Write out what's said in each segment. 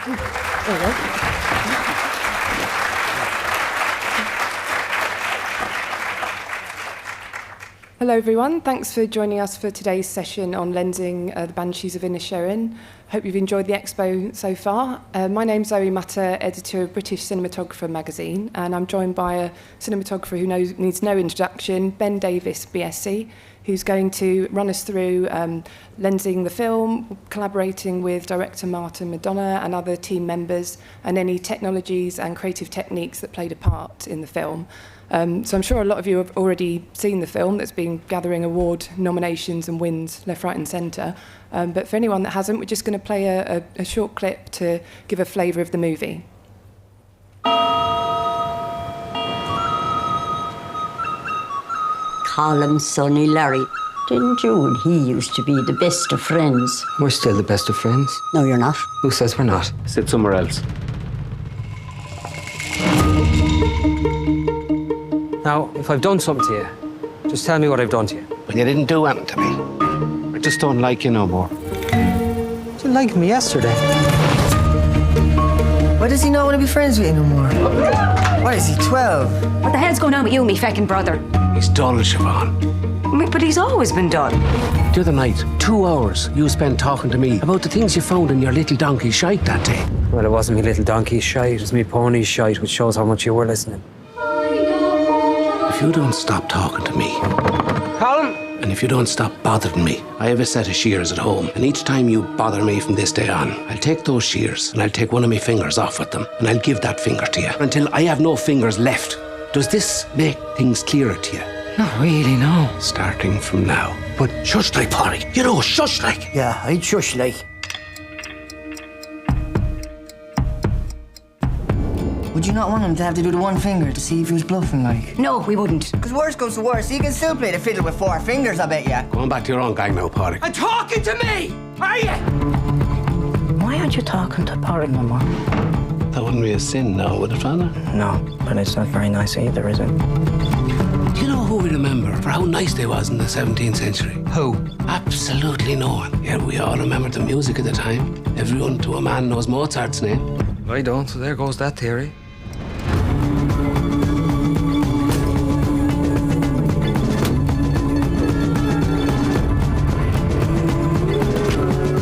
There you go. Hello everyone, thanks for joining us for today's session on lensing the Banshees of Inisherin. Hope you've enjoyed the expo so far. My name's Zoe Mutter, editor of British Cinematographer magazine, and I'm joined by a cinematographer who needs no introduction, Ben Davis, BSC, who's going to run us through lensing the film, collaborating with director Martin Madonna and other team members, and any technologies and creative techniques that played a part in the film. So I'm sure a lot of you have already seen the film that's been gathering award nominations and wins left, right and centre. But for anyone that hasn't, we're just going to play a short clip to give a flavour of the movie. Call him Sonny Larry. Didn't you and he used to be the best of friends? We're still the best of friends. No, you're not. Who says we're not? Sit somewhere else. Now, if I've done something to you, just tell me what I've done to you. But you didn't do anything to me. I just don't like you no more. You didn't like me yesterday. Why does he not want to be friends with you no more? What is he, 12? What the hell's going on with you, me feckin' brother? He's dull, Siobhan. But he's always been done. The other night, 2 hours you spent talking to me about the things you found in your little donkey shite that day. Well, it wasn't me little donkey's shite, it was me pony's shite, which shows how much you were listening. If you don't stop talking to me, Colin! and if you don't stop bothering me, I have a set of shears at home, and each time you bother me from this day on, I'll take those shears and I'll take one of my fingers off with them, and I'll give that finger to you until I have no fingers left. Does this make things clearer to you? Not really, no. Starting from now. But shush like, Polly. You know, shush like. Yeah, I'd shush like. Would you not want him to have to do the one finger to see if he was bluffing, like? No, we wouldn't. Because worst comes to worst, he can still play the fiddle with 4 fingers, I bet ya. Go on back to your own gang now, Polly. And talking to me, are you? Why aren't you talking to Porrick no more? That wouldn't be a sin now, would it, Father? No, but it's not very nice either, is it? Do you know who we remember for how nice they was in the 17th century? Who? Absolutely no one. Yeah, we all remember the music at the time. Everyone to a man knows Mozart's name. I don't, so there goes that theory.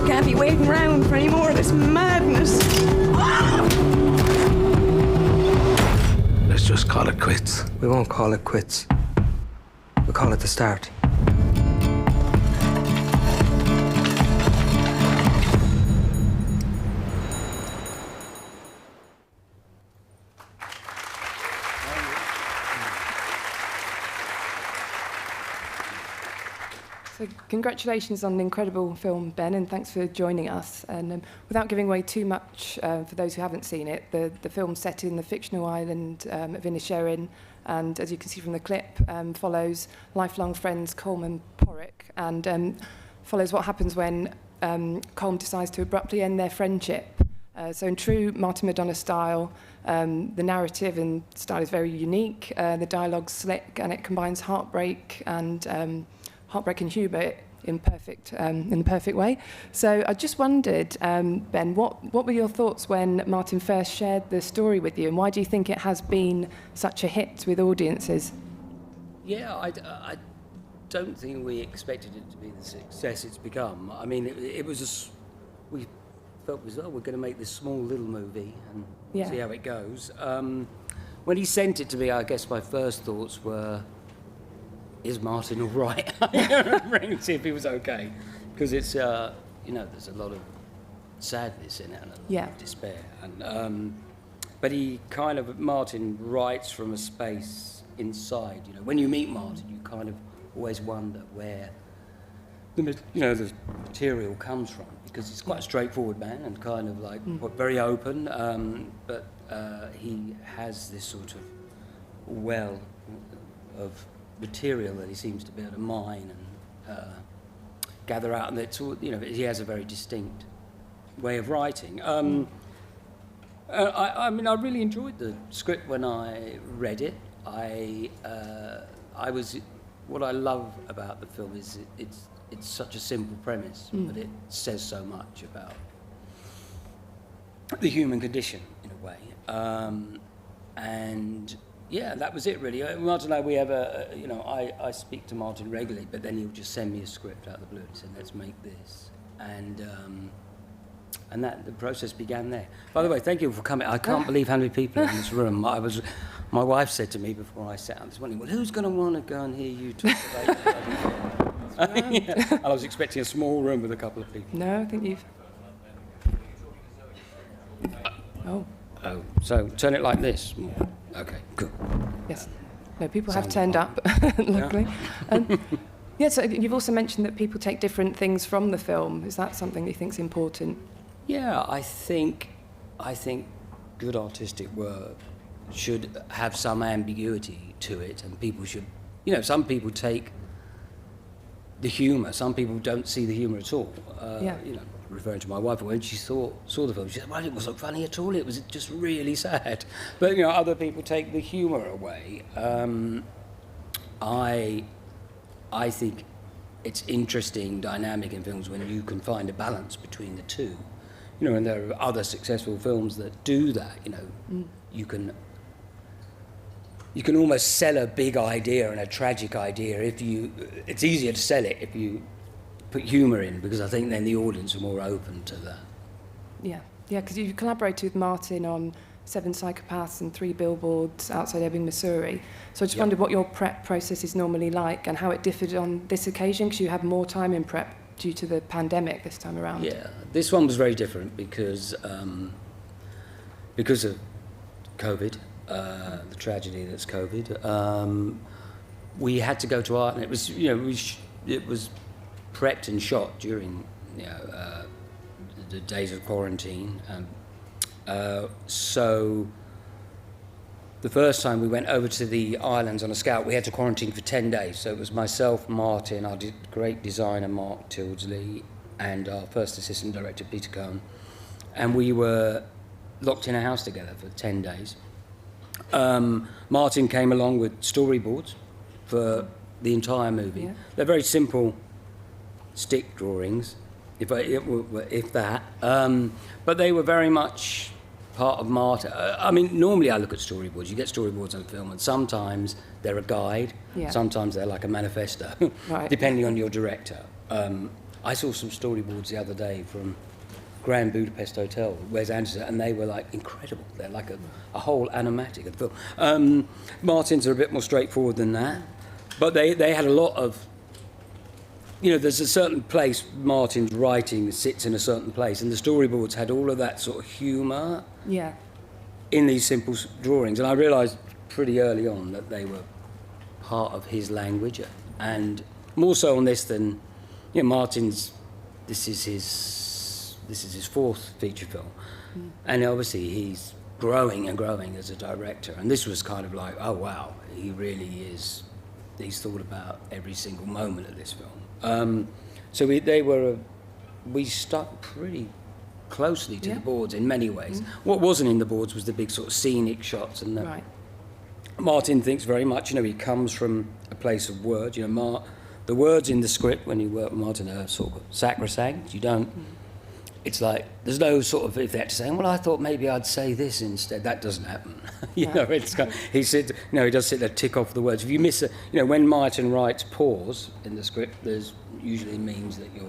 Can't be waiting around for any more of this madness. Let's just call it quits. We won't call it quits. We'll call it the start. So congratulations on an incredible film, Ben, and thanks for joining us. And without giving away too much for those who haven't seen it, the film's set in the fictional island of Inisherin, and as you can see from the clip, follows lifelong friends Colm and Porrick, and follows what happens when Colm decides to abruptly end their friendship. So in true Martin Madonna style, the narrative and style is very unique, the dialogue's slick, and it combines heartbreak and humour in the perfect way. So I just wondered, Ben, what were your thoughts when Martin first shared the story with you, and why do you think it has been such a hit with audiences? Yeah, I don't think we expected it to be the success it's become. I mean, it was we felt we're going to make this small little movie and see how it goes. When he sent it to me, I guess my first thoughts were, is Martin all right? Ring to see if he was okay, because it's there's a lot of sadness in it and a lot of despair, and but Martin writes from a space inside. When you meet Martin, you kind of always wonder where the material comes from, because he's quite a straightforward man and kind of like very open, but he has this sort of well of material that he seems to be able to mine and gather out, and he has a very distinct way of writing. I mean, I really enjoyed the script when I read it. What I love about the film is it's such a simple premise, but it says so much about the human condition in a way. And yeah, that was it really. Martin and I, we have I speak to Martin regularly, but then he'll just send me a script out of the blue and say, let's make this. And that the process began there. By the way, thank you for coming. I can't believe how many people are in this room. My wife said to me before I sat out this morning, well, who's going to want to go and hear you talk about it? Yeah. I was expecting a small room with a couple of people. No, I think you've... Oh. Oh, so turn it like this. Okay, good. Yes. No, people have turned up, luckily. Yeah, so you've also mentioned that people take different things from the film. Is that something that you think is important? Yeah, I think good artistic work should have some ambiguity to it, and people should, some people take the humour, some people don't see the humour at all. Referring to my wife, when she saw the film, she said, well, it wasn't funny at all, it was just really sad. But, other people take the humour away. I think it's interesting, dynamic in films when you can find a balance between the two. And there are other successful films that do that, You can almost sell a big idea and a tragic idea it's easier to sell it if you put humour in, because I think then the audience are more open to that. Yeah, because you collaborated with Martin on 7 Psychopaths and 3 Billboards Outside Ebbing, Missouri. So I just wondered what your prep process is normally like and how it differed on this occasion, because you had more time in prep due to the pandemic this time around. Yeah, this one was very different because of COVID, the tragedy that's COVID. We had to go to art, and it was, it was prepped and shot during, the days of quarantine. So the first time we went over to the islands on a scout, we had to quarantine for 10 days. So it was myself, Martin, our great designer, Mark Tildesley, and our first assistant director, Peter Cohn. And we were locked in a house together for 10 days. Martin came along with storyboards for the entire movie. Yeah. They're very simple stick drawings, if that. But they were very much part of Martin. Normally I look at storyboards. You get storyboards on film, and sometimes they're a guide, sometimes they're like a manifesto, depending on your director. I saw some storyboards the other day from Grand Budapest Hotel, Wes Anderson, and they were like incredible. They're like a whole animatic of the film. Martin's are a bit more straightforward than that, but they had a lot of, there's a certain place Martin's writing sits in a certain place, and the storyboards had all of that sort of humour in these simple drawings. And I realised pretty early on that they were part of his language, and more so on this than, Martin's, this is his 4th feature film. And obviously he's growing and growing as a director, and this was kind of like, oh wow, he really is, he's thought about every single moment of this film. So we stuck pretty closely to the boards in many ways. What wasn't in the boards was the big sort of scenic shots, and Martin thinks very much, he comes from a place of words. The words in the script when you work with Martin are sort of sacrosanct. You don't. It's like there's no sort of effect saying, well, I thought maybe I'd say this instead. That doesn't happen. It's kind of, he does sit there, tick off the words. If you miss when Martin writes pause in the script, there's usually means that if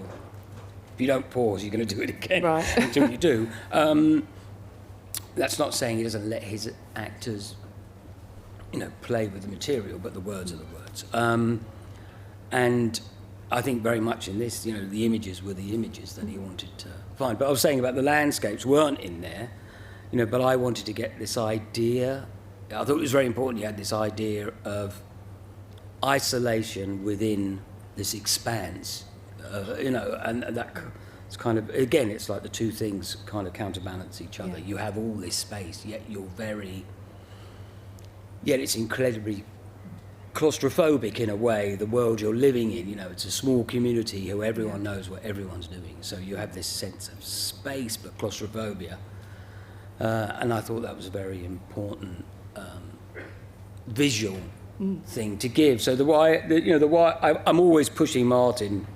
you don't pause, you're going to do it again until you do. That's not saying he doesn't let his actors, play with the material, but the words are the words. And I think very much in this, the images were the images that he wanted to find. But I was saying about the landscapes weren't in there, but I wanted to get this idea. I thought it was very important you had this idea of isolation within this expanse, and that it's kind of, again, it's like the two things kind of counterbalance each other. You have all this space, yet it's incredibly claustrophobic in a way, the world you're living in. It's a small community who everyone knows what everyone's doing, so you have this sense of space but claustrophobia, and I thought that was a very important visual thing to give. So I'm always pushing Martin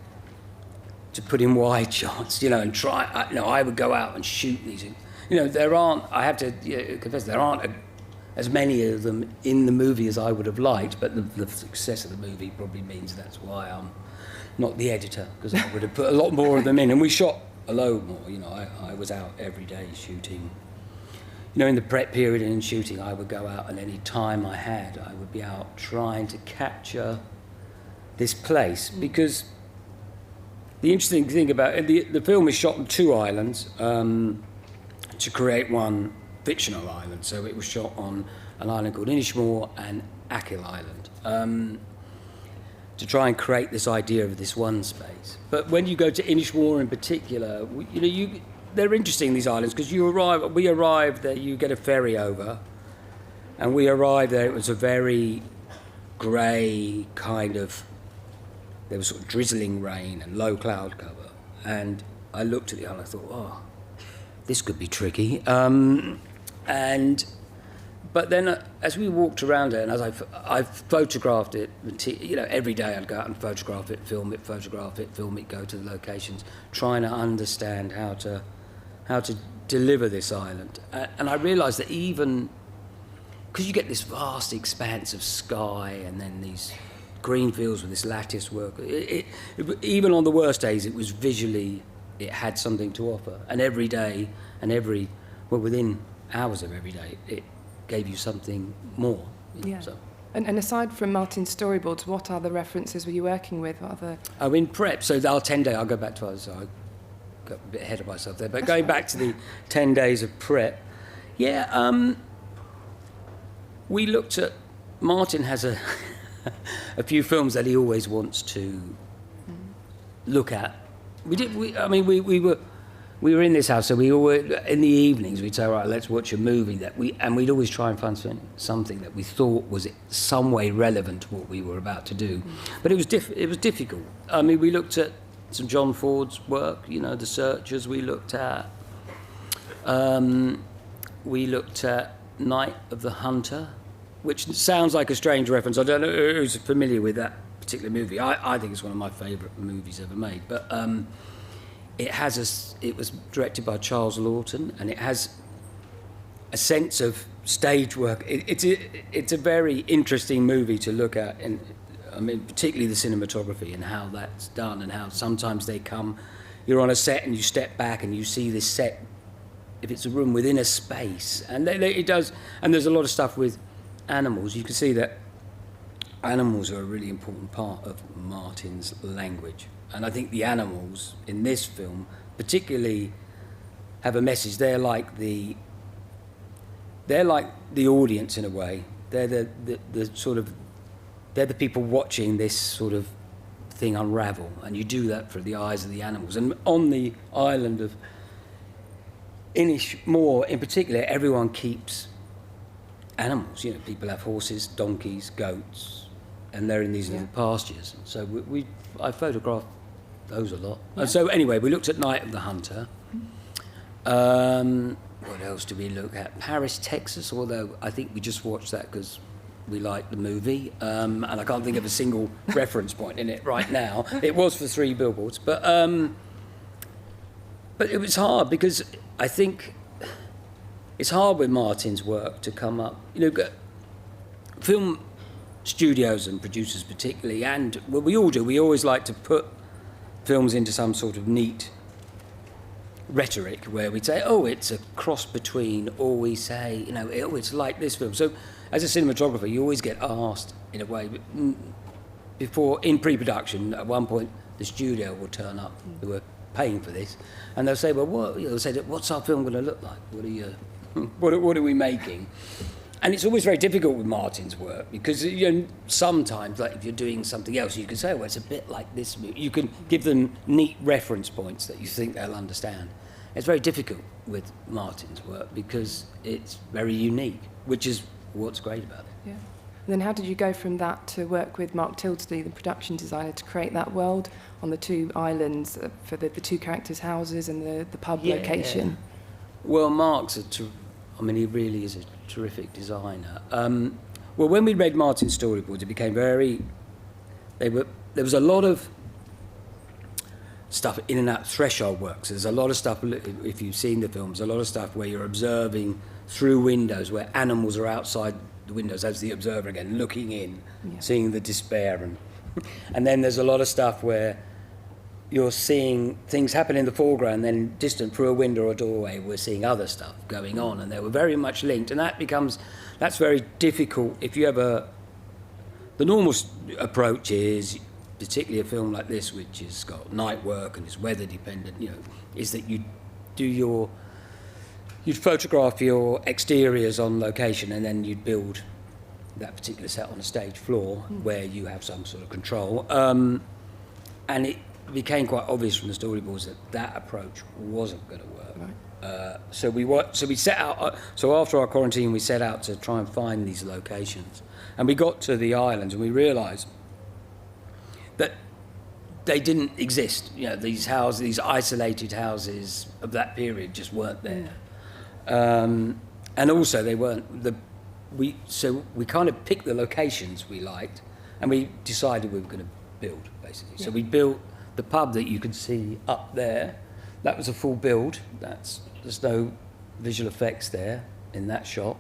to put in wide shots, and try. I would go out and shoot these there aren't, I have to confess, there aren't as many of them in the movie as I would have liked, but the success of the movie probably means that's why I'm not the editor, because I would have put a lot more of them in. And we shot a load more, I was out every day shooting. In the prep period and in shooting, I would go out, and any time I had, I would be out trying to capture this place, because the interesting thing about it, the film is shot on 2 islands to create one fictional island. So it was shot on an island called Inisherin and Akil Island, to try and create this idea of this one space. But when you go to Inisherin in particular, they're interesting, these islands, because we arrived there, you get a ferry over, and we arrived there, it was a very grey kind of, there was sort of drizzling rain and low cloud cover, and I looked at the island, I thought, oh, this could be tricky. But then as we walked around it, and as I photographed it, every day I'd go out and photograph it, film it, go to the locations, trying to understand how to deliver this island. And I realised that even, because you get this vast expanse of sky and then these green fields with this lattice work, even on the worst days, it was visually, it had something to offer. And every day, within hours of every day, it gave you something more. Yeah. So. And aside from Martin's storyboards, what other references were you working with? What other... Oh, in prep, so our 10-day, I'll go back to others, so I got a bit ahead of myself there, but going back to the 10 days of prep, we looked at, Martin has a few films that he always wants to look at. We were in this house, so we always, in the evenings, we'd say, all right, let's watch a movie and we'd always try and find something that we thought was some way relevant to what we were about to do. But it was difficult. We looked at some John Ford's work, The Searchers we looked at. We looked at Night of the Hunter, which sounds like a strange reference. I don't know who's familiar with that particular movie. I think it's one of my favourite movies ever made. But it was directed by Charles Lawton, and it has a sense of stage work. It's a very interesting movie to look at, and particularly the cinematography and how that's done, and how sometimes you're on a set and you step back and you see this set, if it's a room within a space, and it does. And there's a lot of stuff with animals. You can see that animals are a really important part of Martin's language. And I think the animals in this film particularly have a message. They're like the audience in a way. They're they're the people watching this sort of thing unravel, and you do that through the eyes of the animals. And on the island of Inisherin in particular, everyone keeps animals. People have horses, donkeys, goats, and they're in these little pastures. So I photographed those a lot. Yeah. And so anyway, we looked at Night of the Hunter. What else did we look at? Paris, Texas, although I think we just watched that because we liked the movie, and I can't think of a single reference point in it right now. It was for 3 billboards, but it was hard because I think it's hard with Martin's work to come up. Film studios and producers particularly, and we all do, we always like to put films into some sort of neat rhetoric where we'd say, oh, it's a cross between, or we say, it's like this film. So as a cinematographer, you always get asked, in a way, before, in pre-production, at one point, the studio will turn up, who are paying for this, and they'll say, well, they'll say, what's our film going to look like? What are we making? And it's always very difficult with Martin's work because sometimes, like if you're doing something else, you can say, well, it's a bit like this movie. You can give them neat reference points that you think they'll understand. It's very difficult with Martin's work because it's very unique, which is what's great about it. Yeah. And then how did you go from that to work with Mark Tildesley, the production designer, to create that world on the 2 islands for the 2 characters' houses and the pub location? Well, Mark's he really is a terrific designer. Well, when we read Martin's storyboards, it became there was a lot of stuff in and out threshold works. There's a lot of stuff, if you've seen the films, a lot of stuff where you're observing through windows, where animals are outside the windows as the observer again, looking in, seeing the despair. And then there's a lot of stuff where you're seeing things happen in the foreground, then distant through a window or doorway, we're seeing other stuff going on, and they were very much linked. And that's very difficult if you have the normal approach is, particularly a film like this, which has got night work and is weather dependent, is that you'd photograph your exteriors on location, and then you'd build that particular set on a stage floor where you have some sort of control. And it became quite obvious from the storyboards that approach wasn't going to work. Right. So we set out. So after our quarantine, we set out to try and find these locations, and we got to the islands, and we realised that they didn't exist. These houses, these isolated houses of that period, just weren't there. And also, they weren't So we kind of picked the locations we liked, and we decided we were going to build, basically. So we built the pub that you can see up there. That was a full build. There's no visual effects there in that shot.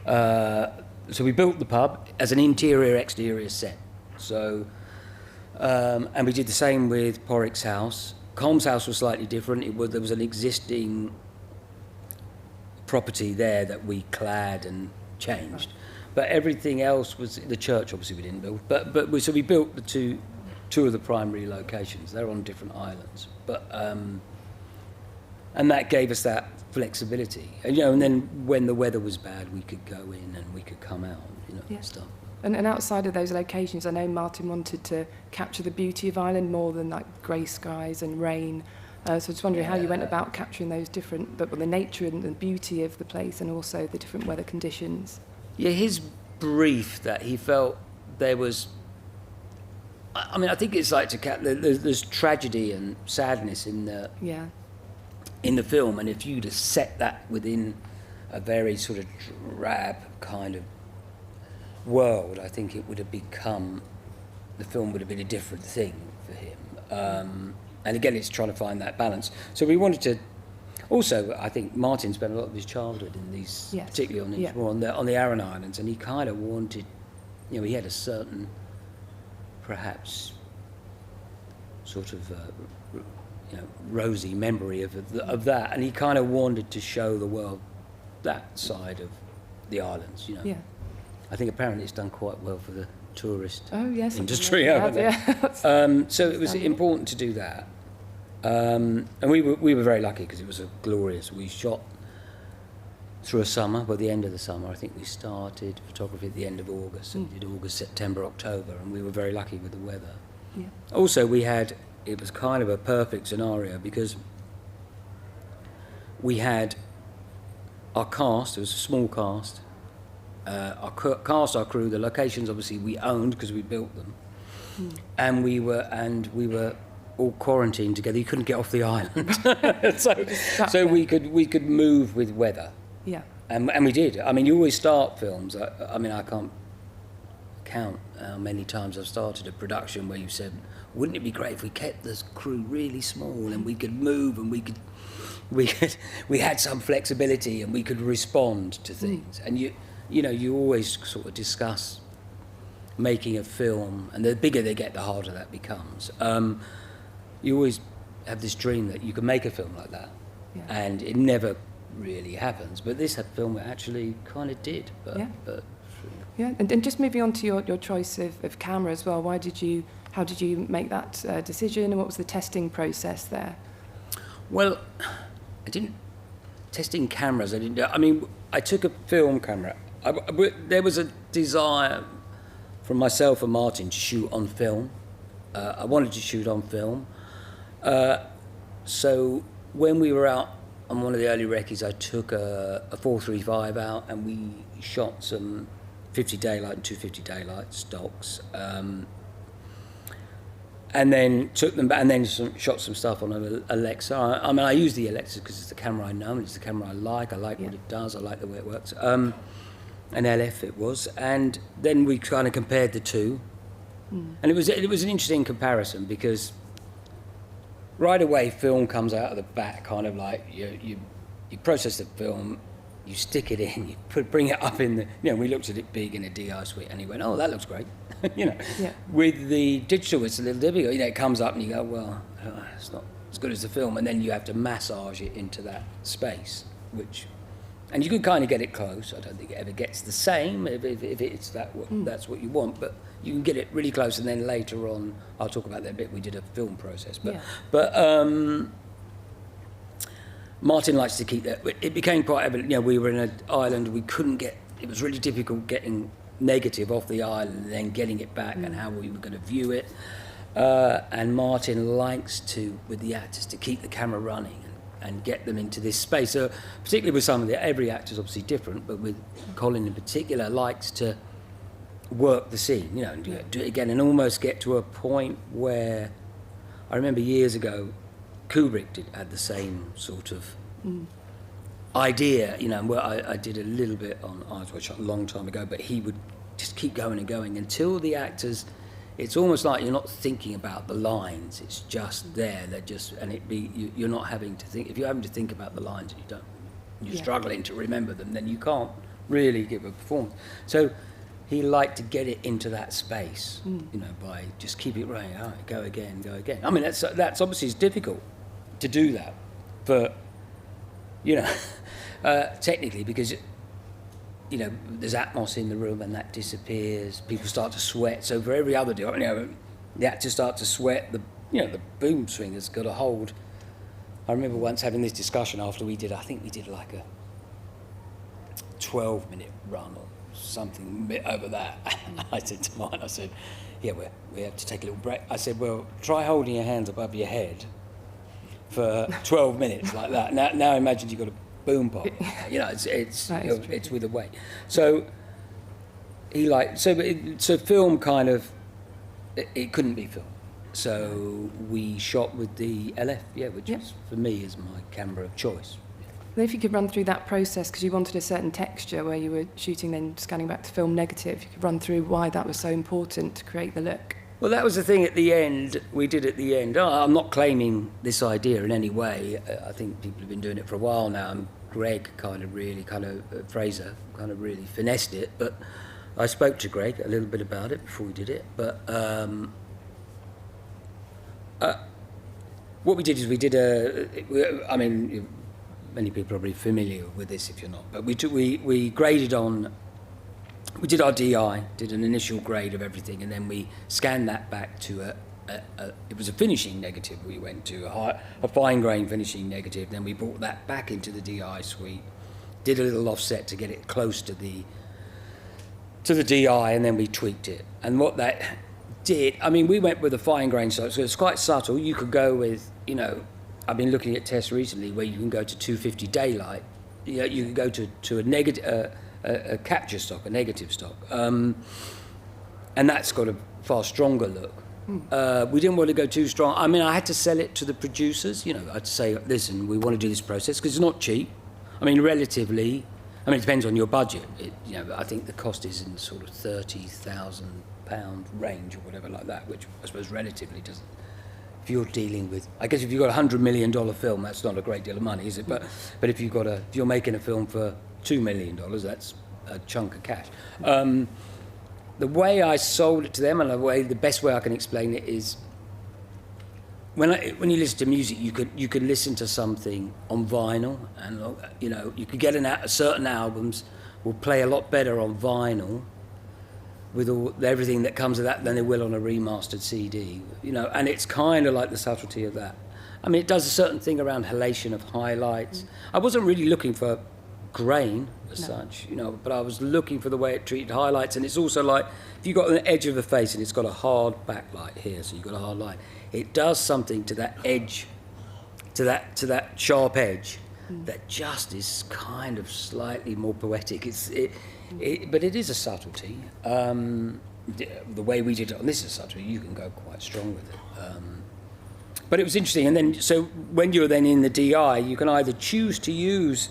So we built the pub as an interior-exterior set. So, and we did the same with Porrick's house. Colm's house was slightly different. There was an existing property there that we clad and changed, but everything else was the church. Obviously, we didn't build, so we built the two of the primary locations. They're on different islands, but and that gave us that flexibility. And then when the weather was bad, we could go in and we could come out, stuff. And outside of those locations, I know Martin wanted to capture the beauty of Ireland more than like grey skies and rain. So I was just wondering how you went about capturing those different, but the nature and the beauty of the place, and also the different weather conditions. Yeah, his brief that he felt there was. I mean, I think it's like there's tragedy and sadness in the film, and if you'd have set that within a very sort of drab kind of world, I think it would have become. The film would have been a different thing for him. And again, it's trying to find that balance. So we wanted to. Also, I think Martin spent a lot of his childhood in these, particularly on the Aran Islands, and he kind of wanted, he had a certain, perhaps, sort of, rosy memory of that, and he kind of wanted to show the world that side of the islands. Yeah. I think apparently it's done quite well for the tourist industry over there. So it was important to do that. And we were very lucky because it was we shot through a summer. By the end of the summer, I think we started photography at the end of August, and we did August, September, October, and we were very lucky with the weather. Yeah. Also, it was kind of a perfect scenario because we had our cast. It was a small cast. Our crew, the locations obviously we owned because we built them, and we were all quarantined together. You couldn't get off the island, so we could move with weather. Yeah, and we did. I mean, you always start films. I mean, I can't count how many times I've started a production where you said, "Wouldn't it be great if we kept this crew really small and we could move and we had some flexibility and we could respond to things?" And you always sort of discuss making a film, and the bigger they get, the harder that becomes. You always have this dream that you can make a film like that, and it never really happens. But this film actually kind of did. And just moving on to your choice of camera as well. How did you make that decision, and what was the testing process there? Well, I didn't testing cameras. I mean, I took a film camera. There was a desire from myself and Martin to shoot on film. I wanted to shoot on film. So when we were out on one of the early recce's, I took a 435 out, and we shot some 50 daylight and 250 daylight stocks. And then took them back, and then shot some stuff on an Alexa. I mean, I use the Alexa because it's the camera I know, and it's the camera I like. I like what it does. I like the way it works. An LF it was, and then we kind of compared the two, and it was an interesting comparison because right away, film comes out of the back, kind of like you process the film, you stick it in, you bring it up in the, we looked at it big in a DI suite, and he went, oh, that looks great. Yeah. With the digital, it's a little difficult. It comes up and you go, well, it's not as good as the film, and then you have to massage it into that space, and you can kind of get it close. I don't think it ever gets the same if it's that's what you want, but you can get it really close, and then later on, I'll talk about that bit. We did a film process, but Martin likes to keep that. It became quite evident. We were in an island. We couldn't get. It was really difficult getting negative off the island and then getting it back, and how we were going to view it. And Martin likes to, with the actors, to keep the camera running and get them into this space. So particularly with some of every actor's obviously different, but with Colin in particular, likes to work the scene, and do it again, and almost get to a point where, I remember years ago, Kubrick had the same sort of idea, where I did a little bit on Eyes Wide Shut a long time ago, but he would just keep going and going until the actors, it's almost like you're not thinking about the lines, it's just there, you're not having to think. If you're having to think about the lines and you're struggling to remember them, then you can't really give a performance. So he liked to get it into that space, by just keep it running. All right, go again. I mean, that's obviously it's difficult to do that, but technically, because there's atmos in the room and that disappears. People start to sweat. So for every other deal, the actors start to sweat. The boom swinger's got a hold. I remember once having this discussion after we did like a 12-minute run or something a bit over that. I said to Martin, we have to take a little break. I said, well, try holding your hands above your head for 12 minutes like that. Now imagine you've got a boom pop. It's with a weight. So so film kind of it couldn't be filmed. So we shot with the LF, which is, for me, is my camera of choice. Well, if you could run through that process, because you wanted a certain texture where you were shooting, then scanning back to film negative, you could run through why that was so important to create the look. Well, that was the thing at the end, we did at the end. I'm not claiming this idea in any way. I think people have been doing it for a while now, and Greg Fraser kind of really finessed it. But I spoke to Greg a little bit about it before we did it. But what we did is many people are probably familiar with this if you're not, but we graded on. We did our DI, did an initial grade of everything, and then we scanned that back to it was a finishing negative we went to, a fine grain finishing negative. Then we brought that back into the DI suite, did a little offset to get it close to the DI, and then we tweaked it. And what that did, we went with a fine grain stuff, so it's quite subtle. You could go with, I've been looking at tests recently where you can go to 250 daylight. You can go to a negative, a capture stock, a negative stock, and that's got a far stronger look. We didn't want to go too strong. I had to sell it to the producers. I had to say, listen, we want to do this process because it's not cheap. Relatively. It depends on your budget. I think the cost is in sort of £30,000 range or whatever like that, which I suppose relatively doesn't. If you're dealing with, I guess if you've got $100 million film, that's not a great deal of money, is it? But if you're making a film for $2 million, that's a chunk of cash. The way I sold it to them, and the best way I can explain it is, when you listen to music, you could listen to something on vinyl, and you could get certain albums will play a lot better on vinyl with everything that comes with that than they will on a remastered CD, and it's kind of like the subtlety of that. It does a certain thing around halation of highlights. I wasn't really looking for grain as such, but I was looking for the way it treated highlights. And it's also like, if you've got an edge of the face and it's got a hard backlight here, so you've got a hard line, it does something to that edge, to that sharp edge, that just is kind of slightly more poetic. But it is a subtlety. The way we did it on this is a subtlety. You can go quite strong with it. But it was interesting. And then, so when you're then in the DI, you can either choose to use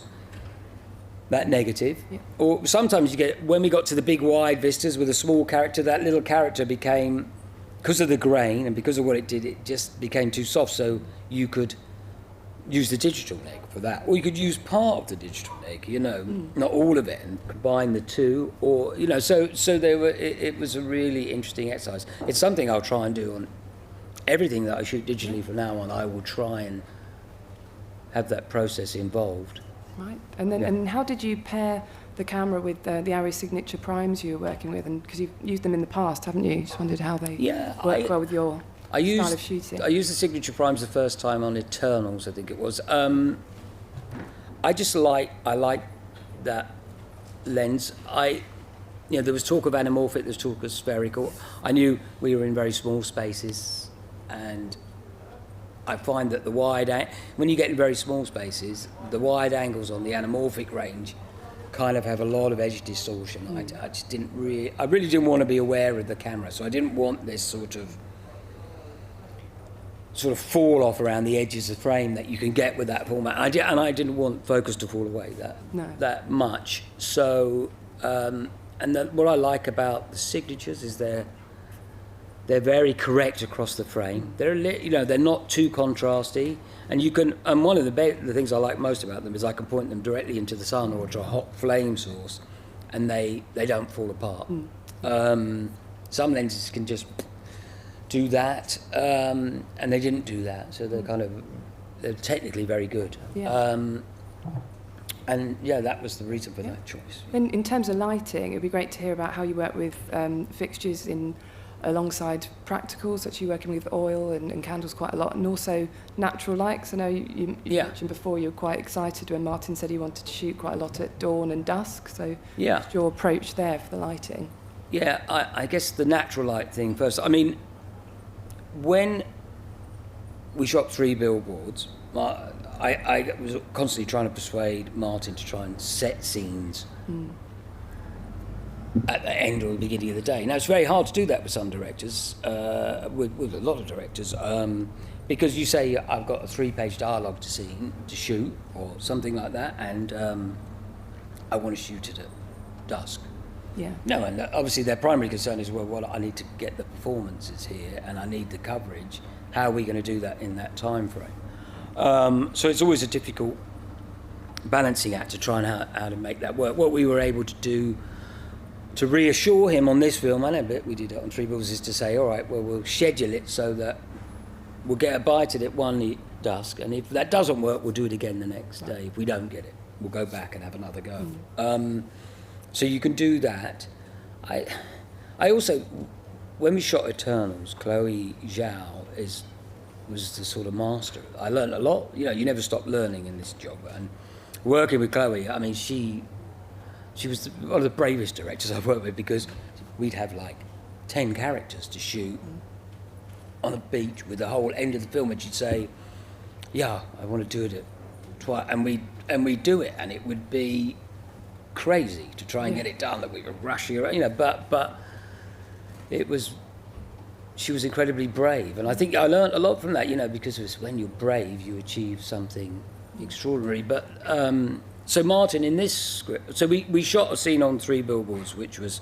that negative, or sometimes when we got to the big wide vistas with a small character, that little character became because of the grain and because of what it did, it just became too soft. So you could use the digital leg for that, or you could use part of the digital leg, not all of it, and combine the two, or so they were. It was a really interesting exercise. It's something I'll try and do on everything that I shoot digitally from now on. I will try and have that process involved. Right, and then and how did you pair the camera with the Arri signature primes you were working with? And because you've used them in the past, haven't you? Just wondered how they work well with your style of shooting. I used the signature primes the first time on Eternals, I think it was. I like that lens. There was talk of anamorphic, there was talk of spherical. I knew we were in very small spaces, and I find that when you get in very small spaces, the wide angles on the anamorphic range kind of have a lot of edge distortion. I really didn't want to be aware of the camera, so I didn't want this sort of fall off around the edges of the frame that you can get with that format. And I didn't want focus to fall away that much. So, what I like about the signatures is they're very correct across the frame. They're not too contrasty, and you can. And one of the things I like most about them is I can point them directly into the sun or to a hot flame source, and they don't fall apart. Some lenses can just do that, and they didn't do that, so they're technically very good. Yeah. That was the reason for that choice. In terms of lighting, it'd be great to hear about how you work with fixtures alongside practicals, such as you working with oil and candles quite a lot, and also natural lights. I know you mentioned before you were quite excited when Martin said he wanted to shoot quite a lot at dawn and dusk, so what's your approach there for the lighting? Yeah, I guess the natural light thing first. I mean, when we shot 3 billboards, I was constantly trying to persuade Martin to try and set scenes at the end or the beginning of the day. Now, it's very hard to do that with some directors, with a lot of directors, because you say, I've got a 3-page dialogue to shoot, or something like that, and I want to shoot it at dusk. Yeah. No, and obviously their primary concern is, well, I need to get the performances here, and I need the coverage. How are we going to do that in that time frame? So it's always a difficult balancing act to try and how to make that work. What we were able to do to reassure him on this film, and a bit we did it on 3 Bills, is to say, all right, well, we'll schedule it so that we'll get a bite at it one dusk, and if that doesn't work, we'll do it again the next day. If we don't get it, we'll go back and have another go. So you can do that. I also, when we shot Eternals, Chloe Zhao was the sort of master. I learned a lot. You never stop learning in this job. And working with Chloe, I mean, she was one of the bravest directors I've worked with, because we'd have like 10 characters to shoot on a beach with the whole end of the film, and she'd say, yeah, I want to do it at twice, and we'd do it, and it would be crazy to try and get it done, that we were rushing around, but she was incredibly brave, and I think I learned a lot from that, because it was when you're brave, you achieve something extraordinary. But so Martin, in this script, so we shot a scene on 3 Billboards, there's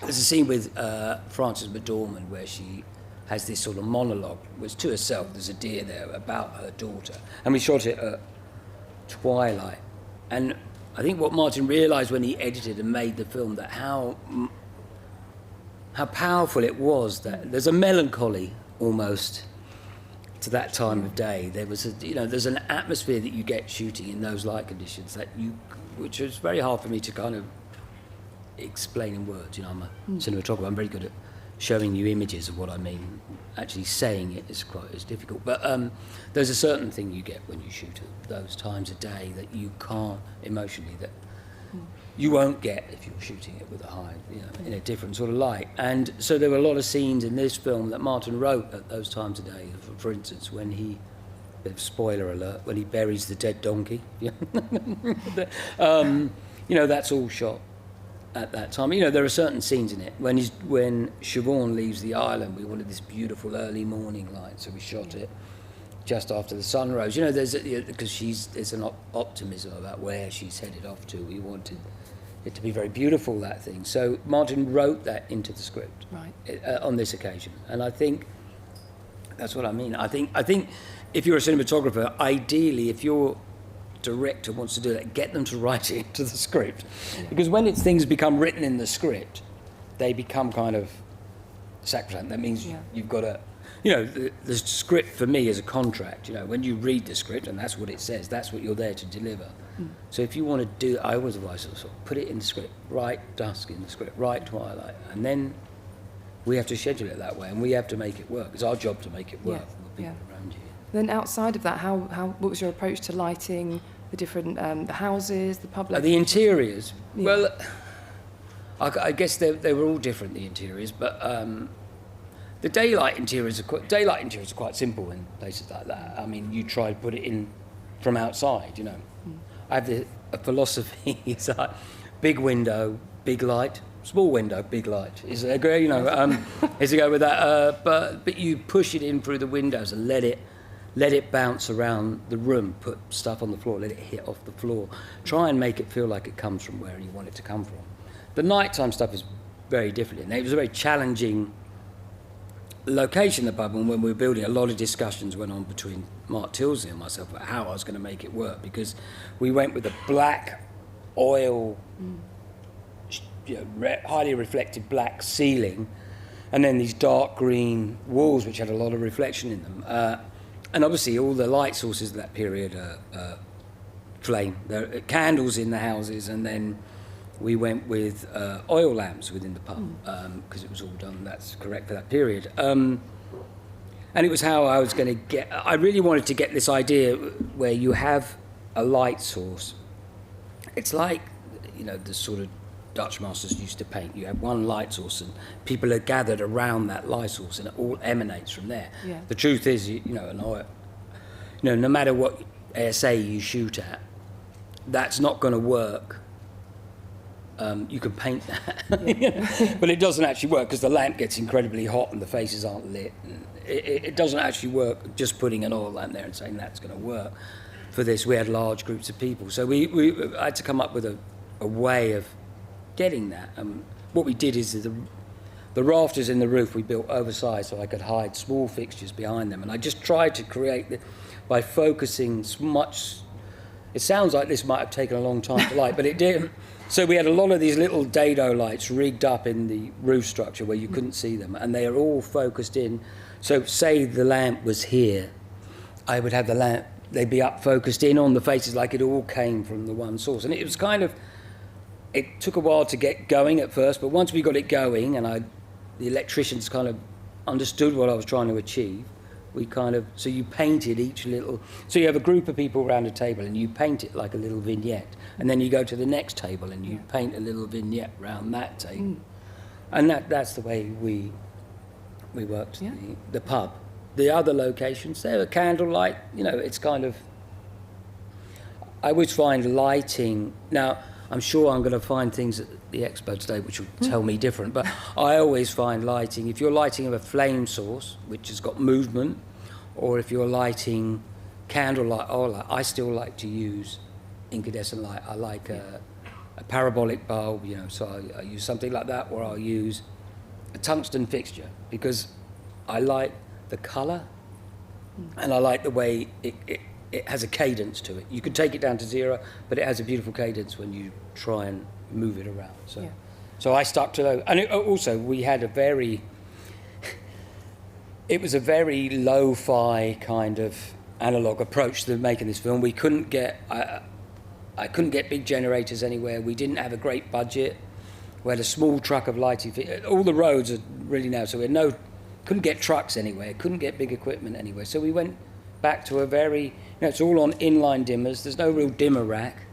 a scene with Frances McDormand where she has this sort of monologue, which to herself, there's a deer there, about her daughter, and we shot it at twilight. And I think what Martin realised when he edited and made the film, that how powerful it was, that there's a melancholy almost to that time of day. There was there's an atmosphere that you get shooting in those light conditions which is very hard for me to kind of explain in words. I'm a cinematographer. I'm very good at showing you images of what I mean. Actually saying it is difficult. But there's a certain thing you get when you shoot at those times of day that you can't emotionally, that you won't get if you're shooting it with a high, in a different sort of light. And so there were a lot of scenes in this film that Martin wrote at those times of day. For instance, when he, bit of spoiler alert, when he buries the dead donkey. That's all shot at that time. There are certain scenes in it. When Siobhan leaves the island, we wanted this beautiful early morning light, so we shot it just after the sun rose. Because there's an optimism about where she's headed off to. We wanted it to be very beautiful, that thing. So Martin wrote that into the script on this occasion, and I think that's what I mean. I think if you're a cinematographer, ideally, if your director wants to do that, get them to write it into the script, because when things become written in the script, they become kind of sacrosanct. That means you've got to, the script for me is a contract. When you read the script and that's what it says, that's what you're there to deliver. So if you want to do, I always advise sort of put it in the script, write dusk in the script, write twilight, and then we have to schedule it that way, and we have to make it work. It's our job to make it work for the people around you. Then outside of that, what was your approach to lighting the different the houses, the public? The interiors. Yeah. Well, I guess they were all different, the interiors, but the daylight interiors are quite simple in places like that. I mean, you try to put it in from outside. I have a philosophy. It's like big window, big light. Small window, big light. Is it agree? Is to go with that. But you push it in through the windows and let it bounce around the room. Put stuff on the floor, let it hit off the floor. Try and make it feel like it comes from where you want it to come from. The nighttime stuff is very different. And it was a very challenging location, the pub, and when we were building, a lot of discussions went on between Mark Tilsley and myself about how I was going to make it work, because we went with a black oil. Highly reflective black ceiling, and then these dark green walls which had a lot of reflection in them. And obviously all the light sources of that period are flame. There are candles in the houses, and then we went with oil lamps within the pub, because it was all done, that's correct for that period. And it was how I was going to I really wanted to get this idea where you have a light source. It's like, the sort of Dutch masters used to paint. You have one light source and people are gathered around that light source, and it all emanates from there. Yeah. The truth is, no matter what ASA you shoot at, that's not going to work. You can paint that, but it doesn't actually work because the lamp gets incredibly hot and the faces aren't lit. And it doesn't actually work just putting an oil lamp there and saying that's going to work. For this, we had large groups of people, so we had to come up with a way of getting that. What we did is the rafters in the roof we built oversized so I could hide small fixtures behind them, and I just tried to create by focusing much. It sounds like this might have taken a long time to light, but it didn't. So we had a lot of these little dado lights rigged up in the roof structure where you couldn't see them, and they are all focused in. So say the lamp was here, I would have the lamp, they'd be up focused in on the faces like it all came from the one source. And it was kind of, it took a while to get going at first, but once we got it going and the electricians kind of understood what I was trying to achieve, so you painted each little, so you have a group of people around a table and you paint it like a little vignette, and then you go to the next table and you paint a little vignette around that table. And that's the way we worked the pub. The other locations, they're a candlelight, it's kind of, I always find lighting, now I'm sure I'm going to find things at the expo today which will tell me different, but I always find lighting, if you're lighting a flame source, which has got movement, or if you're lighting candlelight, I still like to use incandescent light. I like a parabolic bulb, so I use something like that, or I'll use a tungsten fixture, because I like the colour, and I like the way it has a cadence to it. You can take it down to zero, but it has a beautiful cadence when you try and move it around. So I stuck to those. And also, we had it was a very lo-fi kind of analog approach to making this film. We couldn't get, I couldn't get big generators anywhere. We didn't have a great budget. We had a small truck of lighting. All the roads are really now, so couldn't get trucks anywhere, couldn't get big equipment anywhere. So we went back to a very, it's all on inline dimmers. There's no real dimmer rack.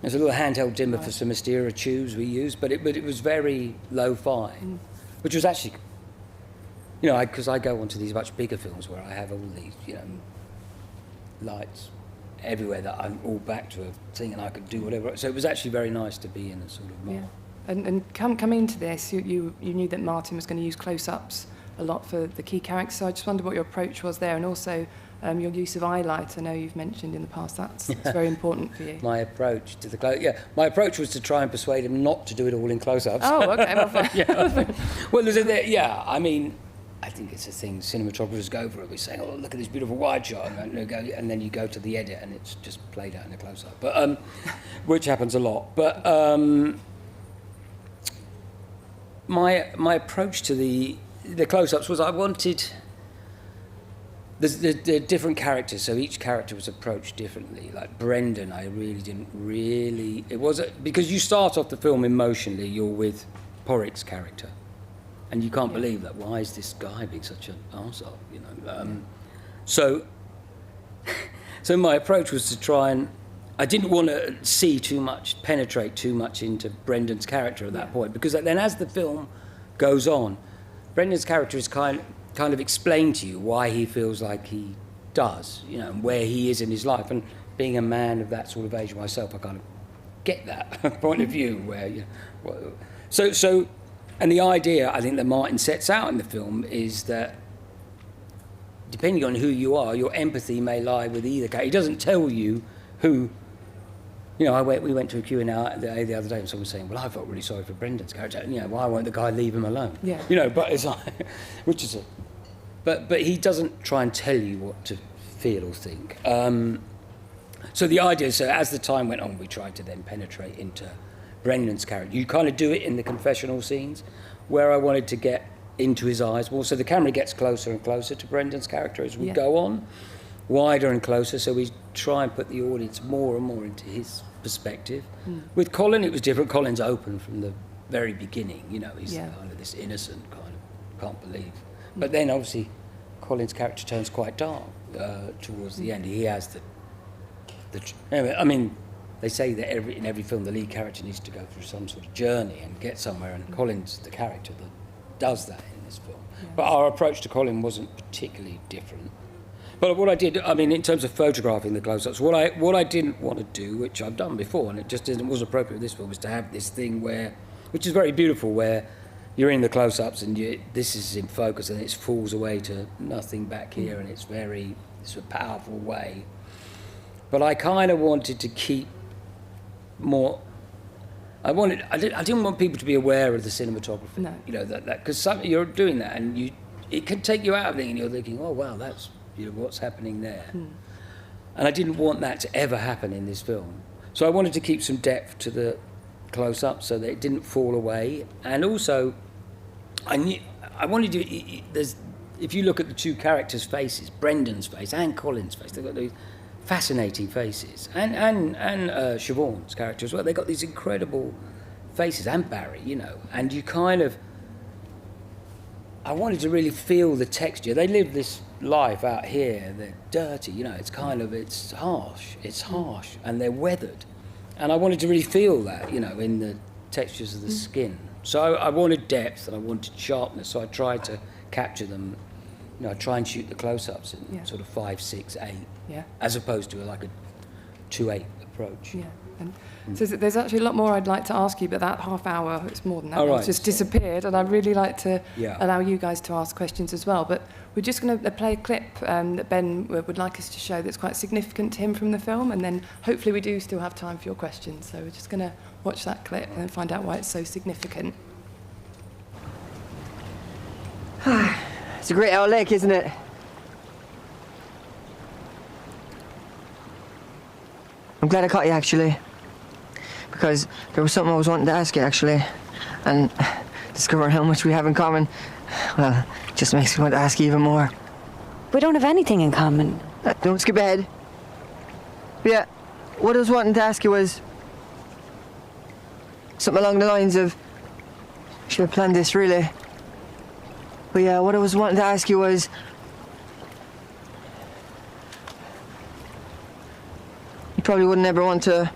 There's a little handheld dimmer for some Astera tubes we used, but it was very lo-fi, which was actually, because I go on to these much bigger films where I have all these, lights everywhere that I'm all back to a thing and I could do whatever. So it was actually very nice to be in a sort of more. Yeah. And coming into this, you knew that Martin was going to use close-ups a lot for the key characters, so I just wondered what your approach was there, and also your use of highlight. I know you've mentioned in the past that's very important for you. My approach to the my approach was to try and persuade him not to do it all in close-ups. Oh, okay. Well, fine. Well, I mean, I think it's a thing cinematographers go for it. We're saying, oh, look at this beautiful wide shot, and then you go to the edit and it's just played out in a close-up, but which happens a lot. But my approach to the close-ups was I wanted the different characters, so each character was approached differently. Like Brendan, I really didn't really. It was because you start off the film emotionally. You're with Porrick's character. And you can't believe that. Why is this guy being such an arsehole, you know? So my approach was to try and... I didn't want to penetrate too much into Brendan's character at that point, because then as the film goes on, Brendan's character is kind of explained to you why he feels like he does, you know, and where he is in his life. And being a man of that sort of age myself, I kind of get that point of view where, you know... So and the idea, I think, that Martin sets out in the film is that depending on who you are, your empathy may lie with either character. He doesn't tell you who... You know, we went to a Q&A the other day and someone was saying, well, I felt really sorry for Brendan's character. And, you know, why won't the guy leave him alone? Yeah. You know, but it's like... Which is a... But he doesn't try and tell you what to feel or think. So the idea, so as the time went on, we tried to then penetrate into Brendan's character. You kind of do it in the confessional scenes where I wanted to get into his eyes more. So the camera gets closer and closer to Brendan's character as we go on, wider and closer. So we try and put the audience more and more into his perspective. With Colin, it was different. Colin's open from the very beginning. You know, he's kind of this innocent kind of can't believe. But then obviously Colin's character turns quite dark towards the end. He has the anyway, I mean, they say that in every film the lead character needs to go through some sort of journey and get somewhere, and Colin's the character that does that in this film. But our approach to Colin wasn't particularly different. But what I did, I mean, in terms of photographing the close-ups, what I didn't want to do, which I've done before, and it just wasn't appropriate with this film, was to have this thing where, which is very beautiful, where you're in the close-ups and this is in focus and it falls away to nothing back here, and it's a powerful way. But I kind of wanted to keep more. I didn't want people to be aware of the cinematography. No. You know that because you're doing that, and it can take you out of it, and you're thinking, oh wow, that's what's happening there. And I didn't want that to ever happen in this film. So I wanted to keep some depth to the close-up so that it didn't fall away. And also, I wanted to. If you look at the two characters' faces, Brendan's face and Colin's face, they've got these fascinating faces, and Siobhan's character as well. They got these incredible faces, and Barry, you know. And you kind of, I wanted to really feel the texture. They live this life out here. They're dirty, you know. It's harsh, and they're weathered. And I wanted to really feel that, you know, in the textures of the skin. So I wanted depth and I wanted sharpness. So I tried to capture them. You know, I try and shoot the close-ups in sort of 5, 6, 8, as opposed to like a 2/8 approach. Yeah, and so there's actually a lot more I'd like to ask you, but that half hour, it's more than that, right. It's just disappeared, and I'd really like to allow you guys to ask questions as well. But we're just going to play a clip that Ben would like us to show that's quite significant to him from the film, and then hopefully we do still have time for your questions. So we're just going to watch that clip and then find out why it's so significant. It's a great old lake, isn't it? I'm glad I caught you, actually. Because there was something I was wanting to ask you, actually. And discovering how much we have in common, well, it just makes me want to ask you even more. We don't have anything in common. Don't skip ahead. Yeah, what I was wanting to ask you was something along the lines of, should have planned this, really. But yeah, what I was wanting to ask you was, you probably wouldn't ever want to,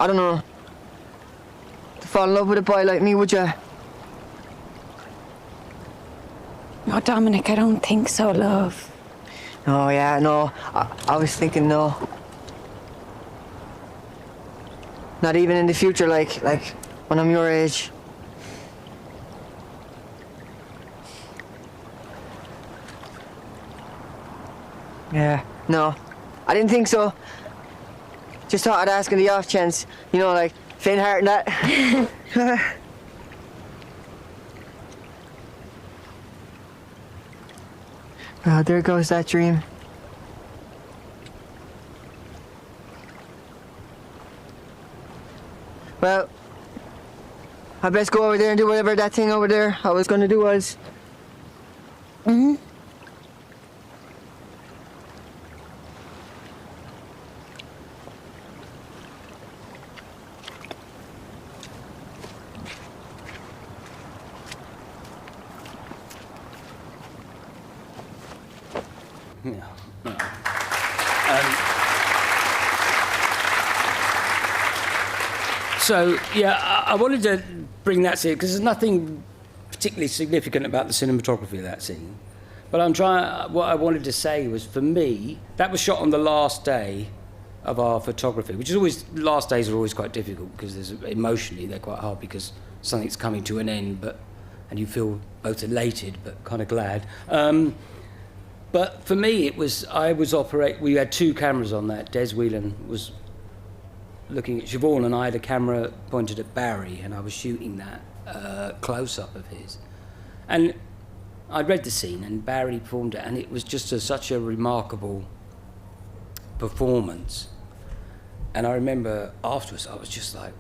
I don't know, to fall in love with a boy like me, would you? No, Dominic, I don't think so, love. Oh, yeah, no, I was thinking no. Not even in the future, like when I'm your age. Yeah, no, I didn't think so. Just thought I'd ask on the off chance, you know, like faint heart and that. Oh, there goes that dream. Well, I best go over there and do whatever that thing over there I was gonna do was. Mm-hmm. So, yeah, I wanted to bring that scene because there's nothing particularly significant about the cinematography of that scene. But what I wanted to say was, for me, that was shot on the last day of our photography, which is always, last days are always quite difficult because emotionally they're quite hard because something's coming to an end, and you feel both elated but kind of glad. But for me, we had 2 cameras on that. Des Whelan was looking at Siobhan, and I had a camera pointed at Barry, and I was shooting that close-up of his. And I read the scene, and Barry performed it, and it was just such a remarkable performance. And I remember afterwards, I was just like,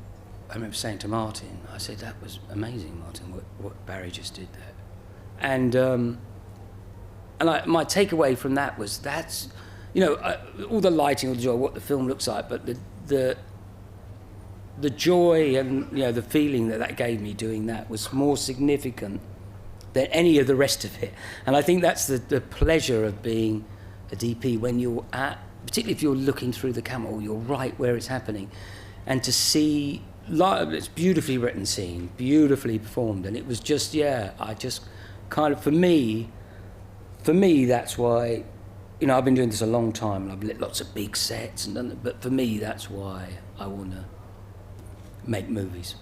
I remember saying to Martin, I said, that was amazing, Martin, what Barry just did there. And my takeaway from that was that's, all the lighting, all the joy, what the film looks like, but the joy and the feeling that gave me doing that was more significant than any of the rest of it. And I think that's the pleasure of being a DP when you're particularly if you're looking through the camera or you're right where it's happening, and to see it's beautifully written scene, beautifully performed, and it was just I just kind of for me that's why I've been doing this a long time and I've lit lots of big sets and done it, but for me that's why I want to make movies.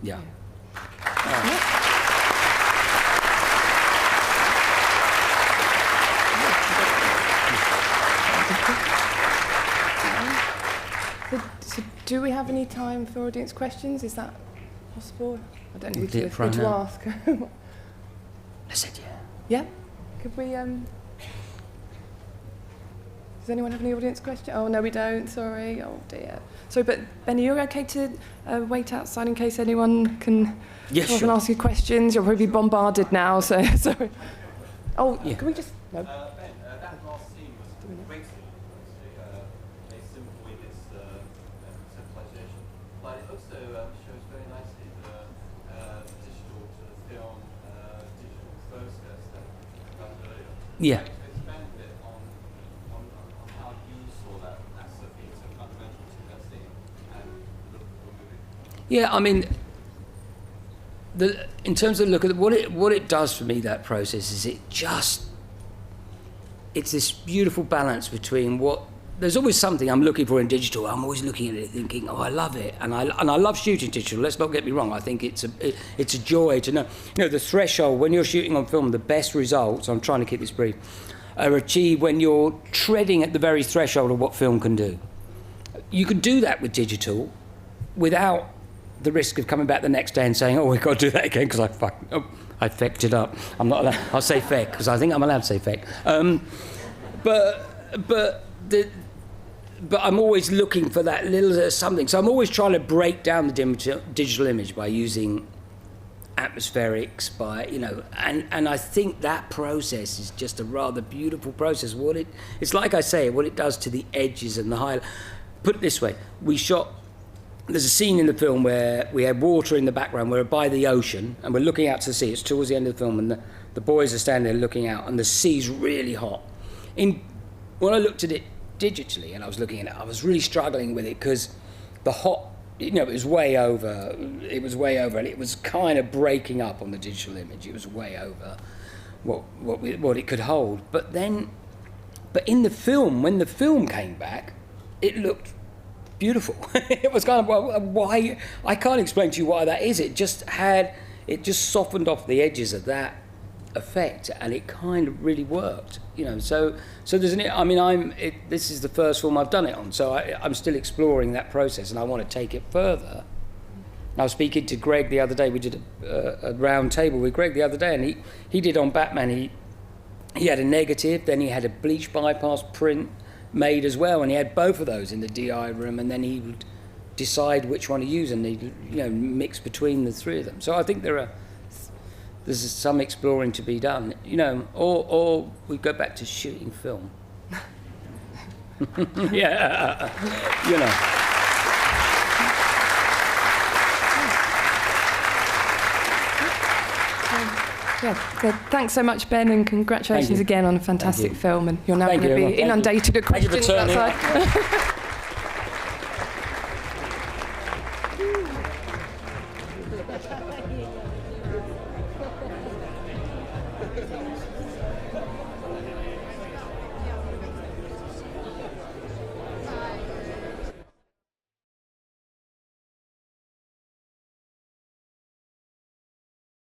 Yeah. So do we have any time for audience questions? Is that possible? I don't know who to ask. I said yeah. Yeah? Could we... Does anyone have any audience questions? Oh, no, we don't. Sorry. Oh, dear. Sorry, but Benny, you're okay to wait outside in case anyone can sure. ask you questions? You'll probably be bombarded now, so sorry. Oh, yeah. Can we just... No. Ben, that last scene was a great scene, very simple in its centralization, but it also shows very nicely the digital to the film, digital process that you done earlier. Yeah. Yeah, I mean, in terms of look at what it does for me, that process is it's this beautiful balance between there's always something I'm looking for in digital. I'm always looking at it thinking, oh, I love it, and I love shooting digital. Let's not get me wrong. I think it's a joy to know. The threshold when you're shooting on film, the best results. I'm trying to keep this brief. Are achieved when you're treading at the very threshold of what film can do. You can do that with digital without the risk of coming back the next day and saying, oh, we've got to do that again because I fecked it up. I'm not allowed. I'll say feck because I think I'm allowed to say feck. But I'm always looking for that little something. So I'm always trying to break down the digital image by using atmospherics, and I think that process is just a rather beautiful process. It's like I say, what it does to the edges and the highlight. Put it this way, there's a scene in the film where we had water in the background, we're by the ocean, and we're looking out to the sea. It's towards the end of the film, and the boys are standing there looking out, and the sea's really hot. When I looked at it digitally, and I was looking at it, I was really struggling with it, because the hot, it was way over, and it was kind of breaking up on the digital image. It was way over what it could hold. But in the film, when the film came back, it looked beautiful. It was kind of why I can't explain to you why that is. It just softened off the edges of that effect, and it kind of really worked, you know. So there's I mean, this is the first film I've done it on, so I'm still exploring that process, and I want to take it further. I was speaking to Greg the other day. We did a round table with Greg the other day, and he did on Batman. He had a negative, then he had a bleach bypass print made as well, and he had both of those in the DI room, and then he would decide which one to use, and they mix between the three of them. So I think there's some exploring to be done, you know, or we go back to shooting film. Yeah, you know. Yeah, so thanks so much, Ben, and congratulations again on a fantastic film. And you're now going to be inundated with questions outside.